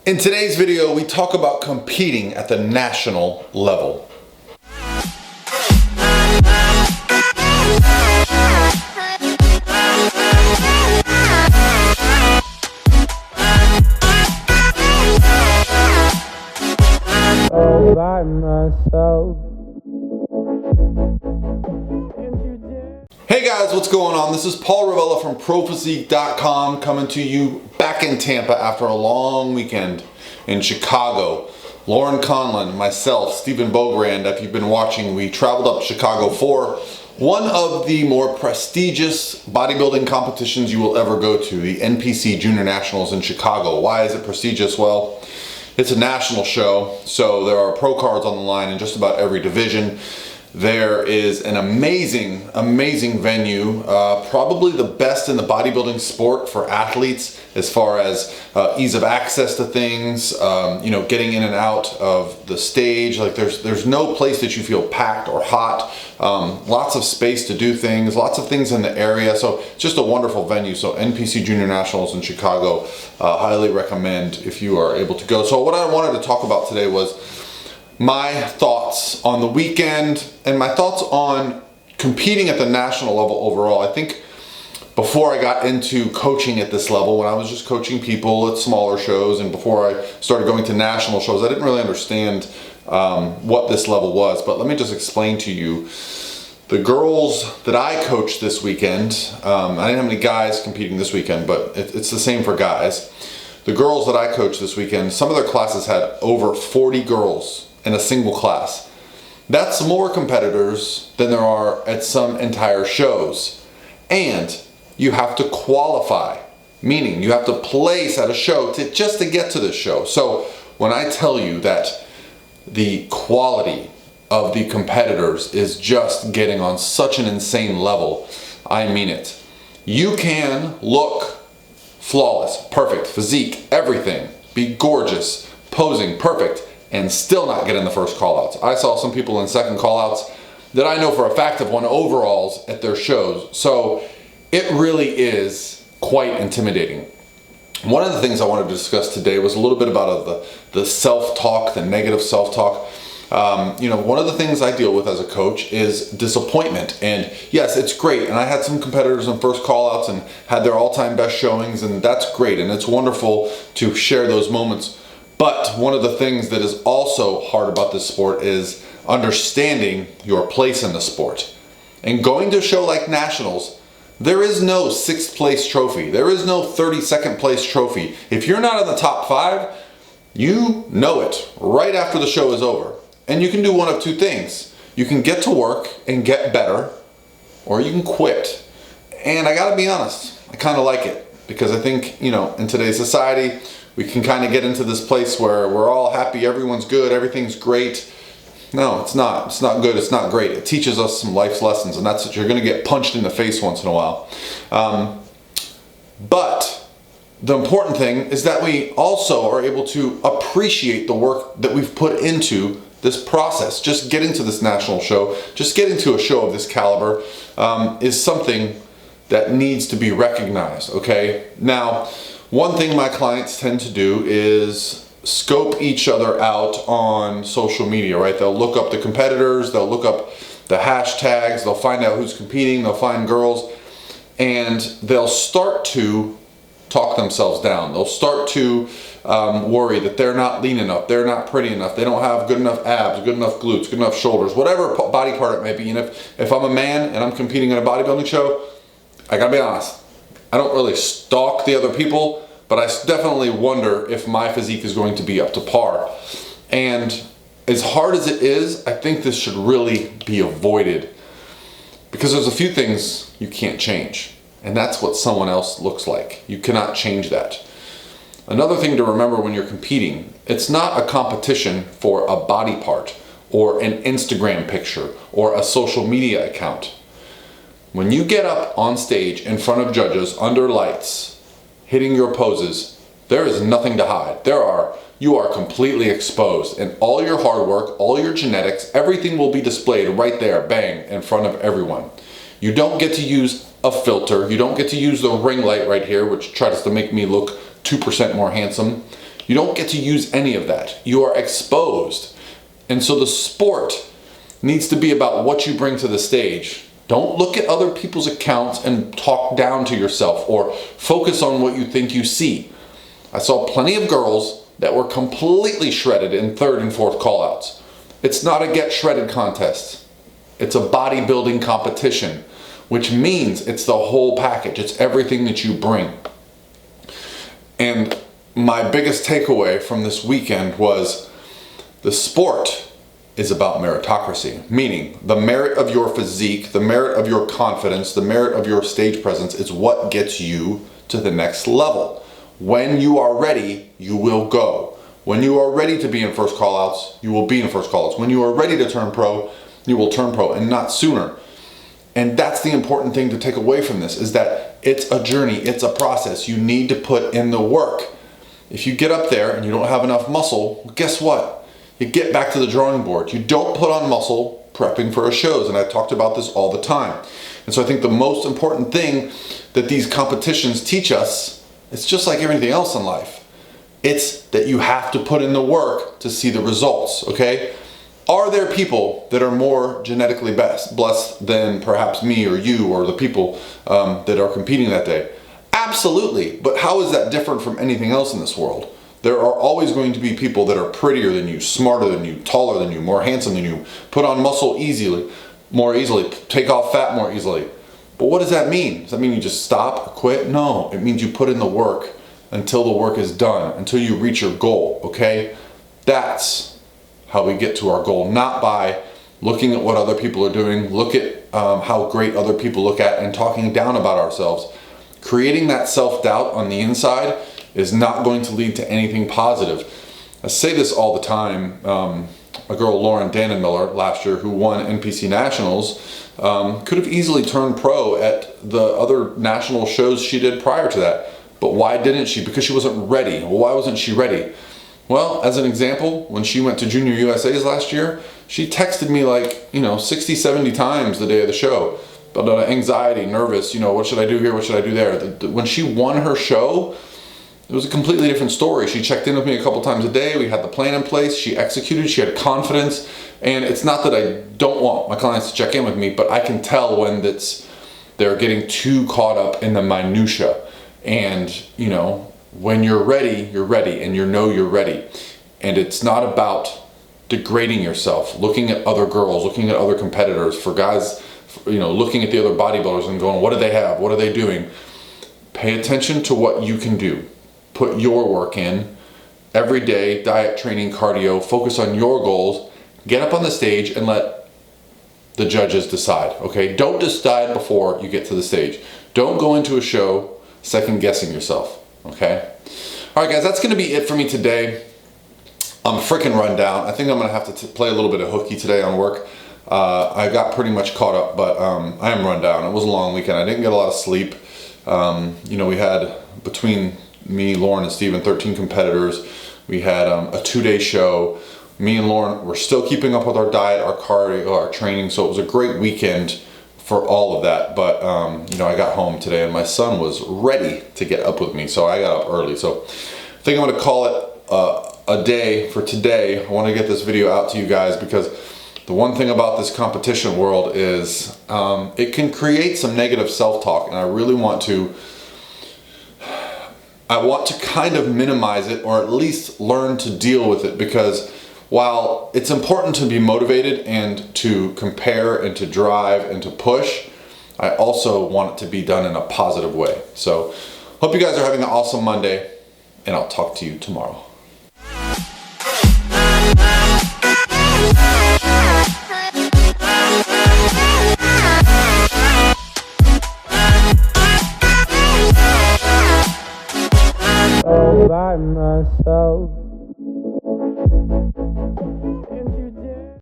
In today's video, we talk about competing at the national level. All by myself. Hey guys, what's going on? This is Paul Ravella from prophysique.com coming to you back in Tampa after a long weekend in Chicago. Lauren Conlon, myself, Stephen Bogrand, if you've been watching, we traveled up to Chicago for one of the more prestigious bodybuilding competitions you will ever go to, the NPC Junior Nationals in Chicago. Why is it prestigious? Well, it's a national show, so there are pro cards on the line in just about every division. There is an amazing venue, probably the best in the bodybuilding sport for athletes as far as ease of access to things, getting in and out of the stage. Like there's no place that you feel packed or hot. Lots of space to do things, lots of things in the area. So it's just a wonderful venue. So NPC Junior Nationals in Chicago, highly recommend if you are able to go. So what I wanted to talk about today was my thoughts on the weekend and my thoughts on competing at the national level overall. I think before I got into coaching at this level, when I was just coaching people at smaller shows and before I started going to national shows, I didn't really understand what this level was. But let me just explain to you. The girls that I coached this weekend, I didn't have any guys competing this weekend, but it's the same for guys. The girls that I coached this weekend, some of their classes had over 40 girls in a single class. That's more competitors than there are at some entire shows. And you have to qualify, meaning you have to place at a show just to get to the show. So when I tell you that the quality of the competitors is just getting on such an insane level, I mean it. You can look flawless, perfect, physique, everything, be gorgeous, posing, perfect, and still not get in the first call-outs. I saw some people in second call-outs that I know for a fact have won overalls at their shows. So it really is quite intimidating. One of the things I wanted to discuss today was a little bit about the self-talk, the negative self-talk. One of the things I deal with as a coach is disappointment. And yes, it's great. And I had some competitors in first call-outs and had their all-time best showings, and that's great. And it's wonderful to share those moments. But one of the things that is also hard about this sport is understanding your place in the sport. And going to a show like Nationals, there is no 6th place trophy. There is no 32nd place trophy. If you're not in the top 5, you know it right after the show is over. And you can do one of two things. You can get to work and get better, or you can quit. And I gotta be honest, I kind of like it, because I think, in today's society, we can kind of get into this place where we're all happy, everyone's good, everything's great. No, it's not. It's not good, it's not great. It teaches us some life's lessons, and that's what you're gonna get punched in the face once in a while. But the important thing is that we also are able to appreciate the work that we've put into this process. Just getting to this national show, just getting to a show of this caliber is something that needs to be recognized, okay? Now, one thing my clients tend to do is scope each other out on social media, right? They'll look up the competitors, they'll look up the hashtags, they'll find out who's competing, they'll find girls, and they'll start to talk themselves down. They'll start to worry that they're not lean enough, they're not pretty enough, they don't have good enough abs, good enough glutes, good enough shoulders, whatever body part it may be. And if I'm a man and I'm competing in a bodybuilding show, I gotta be honest, I don't really stalk the other people, but I definitely wonder if my physique is going to be up to par. And as hard as it is, I think this should really be avoided, because there's a few things you can't change, and that's what someone else looks like. You cannot change that. Another thing to remember when you're competing, it's not a competition for a body part or an Instagram picture or a social media account. When you get up on stage in front of judges under lights, hitting your poses, there is nothing to hide. You are completely exposed, and all your hard work, all your genetics, everything will be displayed right there, bang, in front of everyone. You don't get to use a filter. You don't get to use the ring light right here, which tries to make me look 2% more handsome. You don't get to use any of that. You are exposed. And so the sport needs to be about what you bring to the stage. Don't look at other people's accounts and talk down to yourself or focus on what you think you see. I saw plenty of girls that were completely shredded in third and fourth callouts. It's not a get shredded contest. It's a bodybuilding competition, which means it's the whole package. It's everything that you bring. And my biggest takeaway from this weekend was the sport is about meritocracy, meaning the merit of your physique, the merit of your confidence, the merit of your stage presence is what gets you to the next level. When you are ready, you will go. When you are ready to be in first callouts, you will be in first callouts. When you are ready to turn pro, you will turn pro, and not sooner. And that's the important thing to take away from this, is that it's a journey, it's a process. You need to put in the work. If you get up there and you don't have enough muscle, guess what? You get back to the drawing board. You don't put on muscle prepping for a shows, and I talked about this all the time. And so I think the most important thing that these competitions teach us, it's just like everything else in life. It's that you have to put in the work to see the results, okay? Are there people that are more genetically blessed than perhaps me or you or the people that are competing that day? Absolutely, but how is that different from anything else in this world? There are always going to be people that are prettier than you, smarter than you, taller than you, more handsome than you, put on muscle more easily, take off fat more easily. But what does that mean? Does that mean you just stop or quit? No, it means you put in the work until the work is done, until you reach your goal, okay? That's how we get to our goal, not by looking at what other people are doing, look at how great other people look at and talking down about ourselves. Creating that self-doubt on the inside is not going to lead to anything positive. I say this all the time. A girl, Lauren Dannenmiller, last year, who won NPC Nationals, could have easily turned pro at the other national shows she did prior to that. But why didn't she? Because she wasn't ready. Well, why wasn't she ready? Well, as an example, when she went to Junior USA's last year, she texted me like, 60, 70 times the day of the show. But anxiety, nervous, what should I do here? What should I do there? When she won her show, it was a completely different story. She checked in with me a couple times a day. We had the plan in place. She executed. She had confidence. And it's not that I don't want my clients to check in with me, but I can tell when they're getting too caught up in the minutia. And, when you're ready, and you're ready. And it's not about degrading yourself, looking at other girls, looking at other competitors, for guys, looking at the other bodybuilders and going, what do they have? What are they doing? Pay attention to what you can do. Put your work in every day, diet, training, cardio, focus on your goals, get up on the stage and let the judges decide, okay? Don't decide before you get to the stage. Don't go into a show second guessing yourself, okay? All right, guys, that's gonna be it for me today. I'm freaking run down. I think I'm gonna have to play a little bit of hooky today on work. I got pretty much caught up, but I am run down. It was a long weekend. I didn't get a lot of sleep. We had, between me, Lauren, and Steven, 13 competitors. We had a 2-day show. Me and Lauren were still keeping up with our diet, our cardio, our training, so it was a great weekend for all of that. But I got home today and my son was ready to get up with me, so I got up early. So I think I'm gonna call it a day for today. I want to get this video out to you guys because the one thing about this competition world is it can create some negative self-talk, and I really want to kind of minimize it, or at least learn to deal with it, because while it's important to be motivated and to compare and to drive and to push, I also want it to be done in a positive way. So hope you guys are having an awesome Monday, and I'll talk to you tomorrow. By myself.